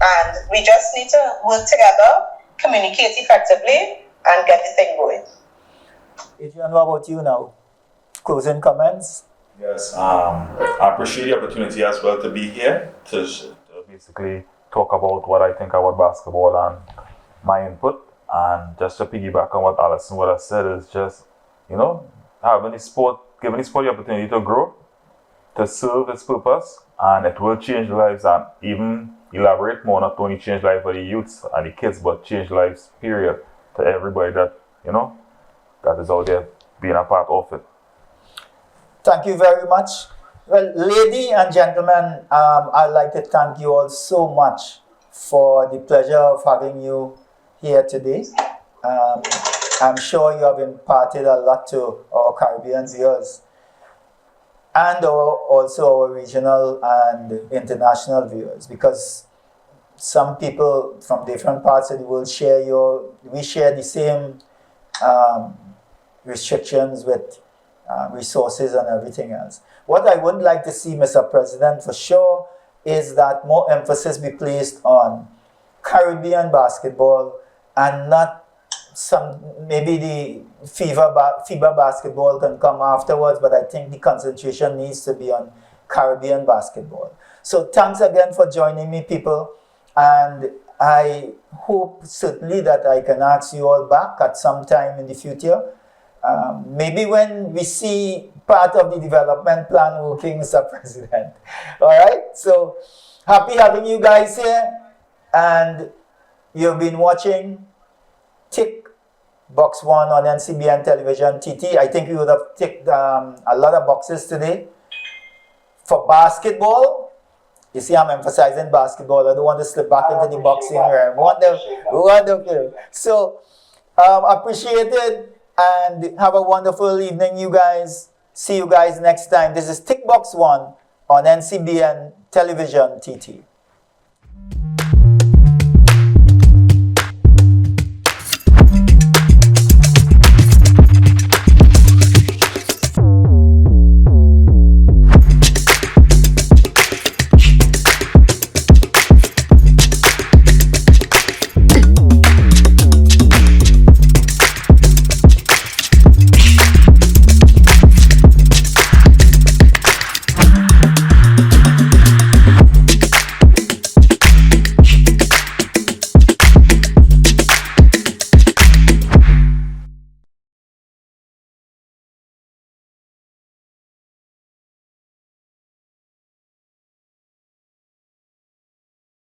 And we just need to work together, communicate effectively, and get the thing going. Adrian, what about you now? Closing comments? Yes, I appreciate the opportunity as well to be here to basically talk about what I think about basketball and my input. And just to piggyback on what Allison would have said, is just, giving the sport the opportunity to grow, to serve its purpose, and it will change lives, and even elaborate more, not only change lives for the youths and the kids, but change lives, period, to everybody that, that is out there being a part of it. Thank you very much. Well, ladies and gentlemen, I'd like to thank you all so much for the pleasure of having you here today. I'm sure you have imparted a lot to our Caribbean viewers, and also our regional and international viewers, because some people from different parts of the world we share the same restrictions with resources and everything else. What I would like to see, Mr. President, for sure, is that more emphasis be placed on Caribbean basketball and not maybe the FIBA basketball can come afterwards, but I think the concentration needs to be on Caribbean basketball. So thanks again for joining me, people, and I hope certainly that I can ask you all back at some time in the future. Maybe when we see part of the development plan working, Mr. President. All right, so happy having you guys here, and you've been watching TICKBOX ONE on NCBN Television TT. I think we would have ticked a lot of boxes today. For basketball, you see I'm emphasizing basketball. I don't want to slip back into the boxing realm. Wonderful. So, appreciate it and have a wonderful evening, you guys. See you guys next time. This is TICKBOX ONE on NCBN Television TT.